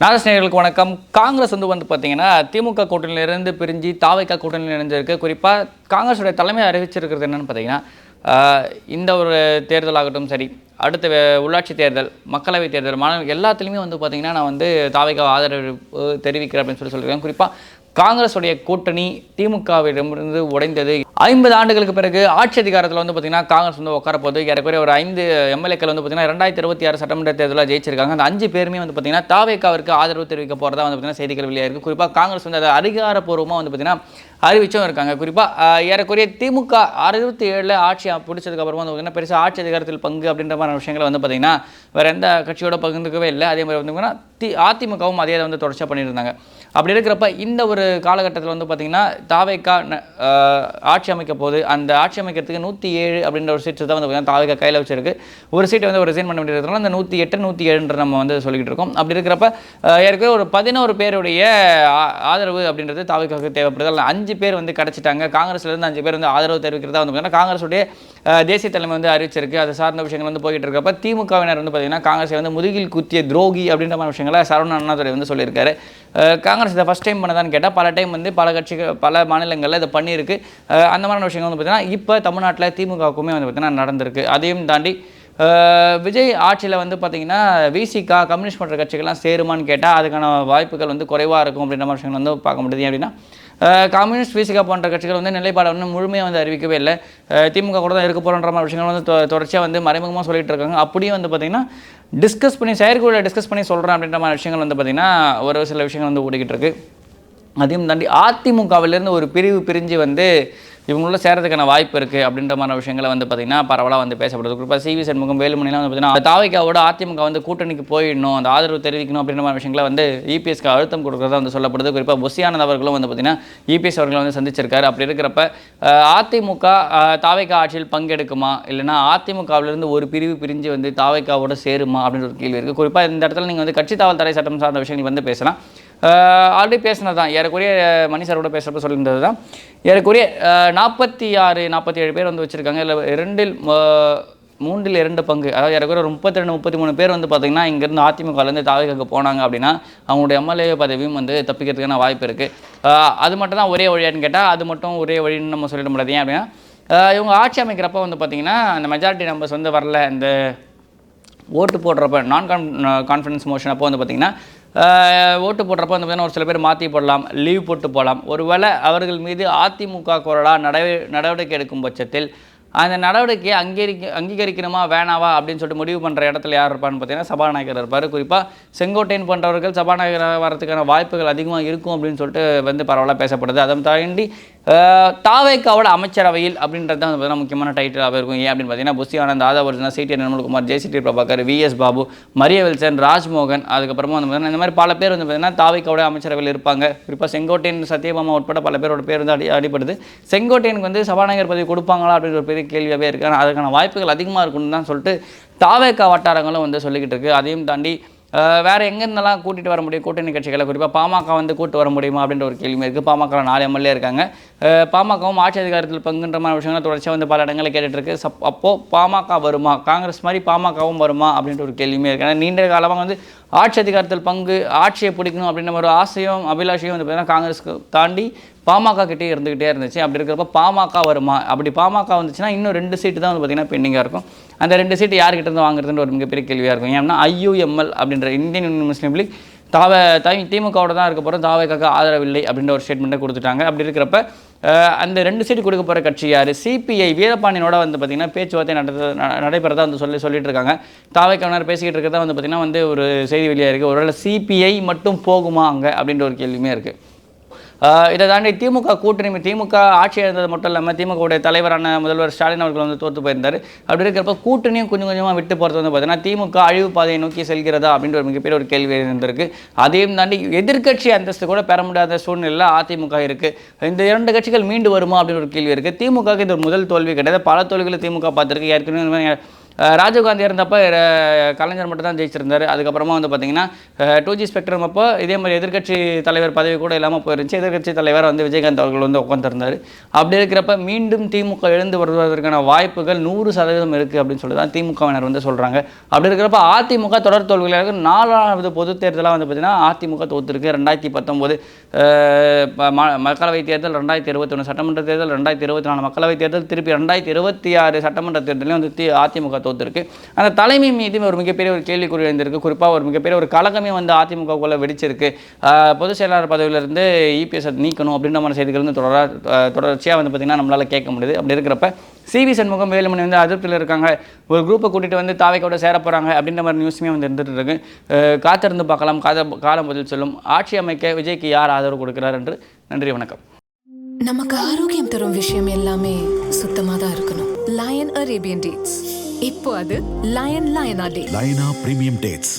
நாதஸ்நேயர்களுக்கு வணக்கம். காங்கிரஸ் வந்து பார்த்தீங்கன்னா திமுக கூட்டணியிலிருந்து பிரிஞ்சு தாவைக்கா கூட்டணியில் இணைஞ்சிருக்கு. குறிப்பாக காங்கிரஸுடைய தலைமை அறிவிச்சிருக்கிறது என்னென்னு பார்த்தீங்கன்னா, இந்த ஒரு தேர்தலாகட்டும் சரி, அடுத்த உள்ளாட்சி தேர்தல், மக்களவை தேர்தல், எல்லாத்துலேயுமே வந்து பார்த்தீங்கன்னா நான் வந்து தாவைக்கா ஆதரவு தெரிவிக்கிறேன் அப்படின்னு சொல்லியிருக்கேன். குறிப்பாக காங்கிரஸுடைய கூட்டணி திமுகவிடமிருந்து உடைந்தது. 50 ஆண்டுகளுக்கு பிறகு ஆட்சி அதிகாரத்தில் வந்து பார்த்தீங்கன்னா காங்கிரஸ் வந்து உட்காரப்போது. ஏறக்குறைய ஒரு 5 எம்எல்ஏக்கள் வந்து பார்த்தீங்கன்னா 2026 சட்டமன்ற தேர்தலில் ஜெயிச்சிருக்காங்க. அந்த 5 பேருமே வந்து பார்த்தீங்கன்னா தாவேக்காவிற்கு ஆதரவு தெரிவிக்க போகிறதா வந்து பார்த்தீங்கன்னா செய்திகள் வெளியாயிருக்கு. குறிப்பாக காங்கிரஸ் வந்து அதை அதிகாரப்பூர்வமாக வந்து பார்த்தீங்கன்னா அறிவிச்சும் இருக்காங்க. குறிப்பாக ஏறக்குறைய திமுக 67 ஆட்சி பிடிச்சதுக்கு அப்புறமா வந்து பார்த்தீங்கன்னா பெருசாக ஆட்சி அதிகாரத்தில் பங்கு அப்படின்ற மாதிரி விஷயங்களை வந்து பார்த்தீங்கன்னா வேறு எந்த கட்சியோட பகிர்ந்துக்கவே இல்லை. அதே மாதிரி வந்து பார்த்தீங்கன்னா அதிமுகவும் அதே வந்து தொடர்ச்சியாக பண்ணியிருந்தாங்க. அப்படி இருக்கிறப்ப இந்த ஒரு காலகட்டத்தில் வந்து பார்த்தீங்கன்னா தாவேக்கா ஆட்சி அமைக்க போது, அந்த ஆட்சி அமைக்கிறதுக்கு 107 அப்படின்ற ஒரு சீட்டு தான் வந்து பார்த்தீங்கன்னா தாவேக்கா கையில் வச்சிருக்கு. ஒரு சீட்டை வந்து ஒரு ரிசைன் பண்ண வேண்டியதுனால அந்த 108 107 நம்ம வந்து சொல்லிக்கிட்டு இருக்கோம். அப்படி இருக்கிறப்ப ஏற்கனவே ஒரு 11 பேருடைய ஆதரவு அப்படின்றது தாவேக்காவுக்கு தேவைப்படுது. அதில் 5 பேர் வந்து கிடச்சிட்டாங்க. காங்கிரஸ்லேருந்து 5 பேர் வந்து ஆதரவு தெரிவிக்கிறதா வந்து பார்த்தீங்கன்னா காங்கிரஸுடைய தேசிய தலைமை வந்து அறிவிச்சிருக்கு. அது சார்ந்த விஷயங்கள் வந்து போய்கிட்டு இருக்கப்ப திமுகவினர் வந்து பார்த்தீங்கன்னா காங்கிரஸை வந்து முதுகில் குத்திய துரோகி அப்படின்ற மாதிரி விஷயங்களை சரவண அண்ணாதுரை வந்து சொல்லியிருக்காரு. காங்கிரஸ் இதை ஃபஸ்ட் டைம் பண்ணதான்னு கேட்டால் பல டைம் வந்து பல கட்சிகள் பல மாநிலங்களில் இதை பண்ணியிருக்கு. அந்த மாதிரியான விஷயங்கள் வந்து பார்த்தீங்கன்னா இப்போ தமிழ்நாட்டில் திமுகவுக்குமே வந்து பார்த்தீங்கன்னா நடந்திருக்கு. அதையும் தாண்டி விஜய் ஆட்சியில் வந்து பார்த்திங்கன்னா விசிகா கம்யூனிஸ்ட் மற்ற கட்சிகள்லாம் சேருமான்னு கேட்டால் அதுக்கான வாய்ப்புகள் வந்து குறைவாக இருக்கும் அப்படின்ற மாதிரி விஷயங்கள் வந்து பார்க்க முடியுது. அப்படின்னா கம்யூனிஸ்ட் விசிகா போன்ற கட்சிகள் வந்து நிலைப்பாடை வந்து முழுமையாக வந்து அறிவிக்கவே இல்லை. திமுக கூட தான் இருக்க போகிற மாதிரி விஷயங்கள் வந்து தொடர்ச்சியாக வந்து மறைமுகமாக சொல்லிட்டு இருக்காங்க. அப்படியே வந்து பார்த்திங்கன்னா டிஸ்கஸ் பண்ணி செயற்குழுவில் டிஸ்கஸ் பண்ணி சொல்கிறேன் அப்படின்ற மாதிரி விஷயங்கள் வந்து பார்த்திங்கன்னா ஒரு சில விஷயங்கள் வந்து ஓடிக்கிட்டு இருக்குது. அதையும் தாண்டி அதிமுகவிலேருந்து ஒரு பிரிவு பிரிஞ்சு வந்து இவங்கள சேரதுக்கான வாய்ப்பு இருக்குது அப்படின்ற மாதிரி விஷயங்களை வந்து பார்த்திங்கன்னா பரவலாக வந்து பேசப்படுது. குறிப்பாக சிவி சண்முகம், வேலுமணிலாம் வந்து பார்த்திங்கன்னா தாவைக்காவோட அதிமுக வந்து கூட்டணிக்கு போயிடணும், அந்த ஆதரவு தெரிவிக்கணும் அப்படின்ற மாதிரி விஷயங்களை வந்து இபிஎஸ்க்கு அழுத்தம் கொடுக்குறதா வந்து சொல்லப்படுது. குறிப்பாக பொஸ்ஸியானந்த் அவர்களும் வந்து பார்த்திங்கன்னா இபிஎஸ் அவர்களை வந்து சந்திச்சிருக்காரு. அப்படி இருக்கிறப்ப அதிமுக தாவைக்கா ஆட்சியில் பங்கெடுக்குமா, இல்லைனா அதிமுகவிலிருந்து ஒரு பிரிவு பிரிஞ்சு வந்து தாவைக்காவோட சேருமா அப்படின்ற ஒரு கேள்வி இருக்குது. குறிப்பாக இந்த இடத்துல நீங்கள் வந்து கட்சி தாவல் தடை சட்டம் சார்ந்த விஷயங்கள் வந்து பேசலாம். ஆல்ரெடி பேசினது தான், ஏறக்குறைய மணி சாரோட பேசுகிறப்ப சொல்லியிருந்தது தான். ஏறக்குறைய 46 47 பேர் வந்து வச்சுருக்காங்க. இல்லை 3/2 பங்கு, அதாவது ஏறக்குறைய 32 33 பேர் வந்து பார்த்திங்கன்னா இங்கேருந்து அதிமுகலேருந்து தாவேக்காவுக்கு போனாங்க அப்படின்னா அவங்களுடைய எம்எல்ஏ பதவியும் வந்து தப்பிக்கிறதுக்கான வாய்ப்பு இருக்குது. அது மட்டும் தான் ஒரே வழியான்னு கேட்டால் அது மட்டும் ஒரே வழின்னு நம்ம சொல்லிட முடியாது. ஏன் அப்படின்னா இவங்க ஆட்சி அமைக்கிறப்ப வந்து பார்த்திங்கன்னா அந்த மெஜாரிட்டி நம்பர்ஸ் வந்து வரல. இந்த ஓட்டு போடுறப்ப கான்ஃபிடன்ஸ் மோஷன் அப்போ வந்து பார்த்திங்கன்னா ஓட்டு போடுறப்ப வந்து பார்த்தீங்கன்னா ஒரு சில பேர் மாற்றி போடலாம், லீவ் போட்டு போகலாம். ஒருவேளை அவர்கள் மீது அதிமுக குரலா நடவடிக்கை எடுக்கும் பட்சத்தில் அந்த நடவடிக்கையை அங்கீகரிக்கணுமா வேணாவா அப்படின்னு சொல்லிட்டு முடிவு பண்ணுற இடத்துல யார் இருப்பான்னு பார்த்தீங்கன்னா சபாநாயகர் இருப்பார். குறிப்பாக செங்கோட்டையன் போன்றவர்கள் சபாநாயகராக வரதுக்கான வாய்ப்புகள் அதிகமாக இருக்கும் அப்படின்னு சொல்லிட்டு வந்து பரவலாக பேசப்படுது. அதை தாண்டி தாவேக்காவோட அமைச்சரவையில் அப்படின்றது தான் பார்த்தீங்கன்னா முக்கியமான டைட்டிலாக இருக்கும். ஏன் அப்படின்னு பார்த்தீங்கன்னா பொஸ்ஸியானந்த், ஆதவர்ஜுனா, சிடி நிர்மல்குமார், ஜெய்சிடி பிரபாகர், விஎஸ் பாபு, மரிய வில்சன், ராஜ்மோகன், அதுக்கப்புறமா வந்து பார்த்தீங்கன்னா இந்த மாதிரி பல பேர் வந்து பார்த்தீங்கன்னா தாவேக்காவோட அமைச்சரவையில் இருப்பாங்க. குறிப்பாக செங்கோட்டையன், சத்யபாமா உட்பட பல பேரோட பேர் வந்து அடிபடுது. செங்கோட்டையனுக்கு வந்து சபாநாயகர் பதவி கொடுப்பாங்களா அப்படின்ற ஒரு பெரிய கேள்வியாகவே இருக்குது. ஆனால் அதுக்கான வாய்ப்புகள் அதிகமாக இருக்குன்னு தான் சொல்லிட்டு தாவேக்கா வட்டாரங்களும் வந்து சொல்லிக்கிட்டு இருக்குது. அதையும் தாண்டி வேறு எங்கேருந்தெல்லாம் கூட்டிகிட்டு வர முடியும் கூட்டணி கட்சிகளை, குறிப்பாக பாமக வந்து கூட்டு வர முடியுமா அப்படின்ற ஒரு கேள்வி இருக்குது. பாமக 4 எம்எல்ஏ இருக்காங்க. பாமகவும் ஆட்சி அதிகாரத்தில் பங்குன்ற மாதிரி விஷயங்கள் தொடர்ச்சியாக வந்து பல இடங்களில் கேட்டுட்ருக்கு. அப்போது பாமக வருமா, காங்கிரஸ் மாதிரி பாமகவும் வருமா அப்படின்ற ஒரு கேள்வியுமே இருக்குது. ஏன்னா நீண்ட காலமாக வந்து ஆட்சி அதிகாரத்தில் பங்கு, ஆட்சியை பிடிக்கணும் அப்படின்ற ஒரு ஆசையும் அபிலாஷையும் வந்து பார்த்தீங்கன்னா காங்கிரஸ்க்கு தாண்டி பாமக கிட்டே இருந்துக்கிட்டே இருந்துச்சு. அப்படி இருக்கிறப்ப பாமக வருமா, அப்படி பாமக வந்துச்சுன்னா இன்னும் 2 சீட்டு தான் வந்து பார்த்திங்கன்னா பெண்டிங்காக இருக்கும். அந்த 2 சீட்டு யார்கிட்ட இருந்து வாங்குறதுன்ற ஒரு மிகப்பெரிய கேள்வியாக இருக்கும். ஏன்னா IUML அப்படின்ற இந்தியன் யூனியன் முஸ்லீம் லீக் திமுகவோட தான் இருக்க போகிறோம், தாவேக்காக ஆதரவில்லை அப்படின்ற ஒரு ஸ்டேட்மெண்ட்டை கொடுத்துட்டாங்க. அப்படி இருக்கிறப்ப அந்த 2 சீட்டு கொடுக்க போகிற கட்சி யார்? சிபிஐ வீரபாண்டியனோட வந்து பார்த்திங்கன்னா பேச்சுவார்த்தை நடைபெறதா வந்து சொல்லிட்டு இருக்காங்க. தாவேக்காவினர் பேசிக்கிட்டு இருக்கிறதா வந்து பார்த்திங்கன்னா வந்து ஒரு செய்தி வெளியாக இருக்குது. ஒருவேளை சிபிஐ மட்டும் போகுமா அங்கே அப்படின்ற ஒரு கேள்வியுமே இருக்குது. இதை தாண்டி திமுக கூட்டணி, திமுக ஆட்சி இருந்தது மட்டும் இல்லாமல் திமுகவுடைய தலைவரான முதல்வர் ஸ்டாலின் அவர்கள் வந்து தோற்று போயிருந்தார். அப்படி இருக்கிறப்ப கூட்டணியும் கொஞ்சம் கொஞ்சமாக விட்டு போகிறது வந்து பார்த்தீங்கன்னா திமுக அழிவு பாதையை நோக்கி செல்கிறதா அப்படின்ற ஒரு மிகப்பெரிய ஒரு கேள்வி இருந்திருக்கு. அதையும் தாண்டி எதிர்க்கட்சி அந்தஸ்து கூட பெற முடியாத சூழ்நிலையில் அதிமுக இருக்குது. இந்த 2 கட்சிகள் மீண்டு வருமா அப்படின்னு ஒரு கேள்வி இருக்குது. திமுகவுக்கு இது ஒரு முதல் தோல்வி கிடையாது. பல தோல்விகளை திமுக பார்த்துருக்கு. ஏற்கனவே ராஜீவ்காந்தி இருந்தப்போ கலைஞர் மட்டும் தான் ஜெயிச்சிருந்தார். அதுக்கப்புறமா வந்து பார்த்தீங்கன்னா 2G ஸ்பெக்ட்ரம் அப்போ இதே மாதிரி எதிர்க்கட்சி தலைவர் பதவி கூட இல்லாமல் போயிருந்துச்சு. எதிர்க்கட்சி தலைவர் வந்து விஜயகாந்த் அவர்கள் வந்து உட்காந்துருந்தார். அப்படி இருக்கிறப்ப மீண்டும் திமுக எழுந்து வருவதற்கான வாய்ப்புகள் 100% இருக்குது அப்படின்னு சொல்லி தான் திமுகவினர் வந்து சொல்கிறாங்க. அப்படி இருக்கிறப்ப அதிமுக தொடர் தோல்வியாக 4வது பொது தேர்தலாக வந்து பார்த்தீங்கன்னா அதிமுக தோற்றுருக்கு. 2019 மக்களவைத் தேர்தல், 2021 சட்டமன்ற தேர்தல், 2024 மக்களவைத் தேர்தல், திருப்பி 2026 சட்டமன்ற தேர்தலையும் வந்து அதிமுக தோற்றுருக்கு. அந்த தலைமை மீது ஒரு மிகப்பெரிய ஒரு கேள்விக்குறி எழுந்திருக்கு. குறிப்பாக ஒரு மிகப்பெரிய ஒரு கலகமே வந்து அதிமுகக்குள்ளே வெடிச்சிருக்கு. பொதுச் செயலாளர் பதவியிலிருந்து இபிஎஸ் நீக்கணும் அப்படின்ற மாதிரி செய்திகள் வந்து தொடர்ச்சியாக வந்து பார்த்திங்கன்னா நம்மளால் கேட்க முடியுது. அப்படி இருக்கிறப்ப சிவி சண்முகம், வேலுமணி வந்து அதிருப்தியில் இருக்காங்க. ஒரு குரூப்பை கூட்டிகிட்டு வந்து தாவைக்கோட சேர போகிறாங்க அப்படின்ற மாதிரி நியூஸுமே வந்து இருந்துகிட்டு இருக்கு. காத்திருந்து பார்க்கலாம், காலம் பதில் சொல்லும். ஆட்சி அமைக்க விஜய்க்கு யார் ஆதரவு கொடுக்கிறார் என்று. நன்றி, வணக்கம். நமக்கு ஆரோக்கியம் தரும் விஷயம் எல்லாமே சுத்தமாக தான் இருக்கணும். லயன் அரேபியன் டேட்ஸ், இப்போ அது லயனா டேட்ஸ். லயனா பிரீமியம் டேட்ஸ்.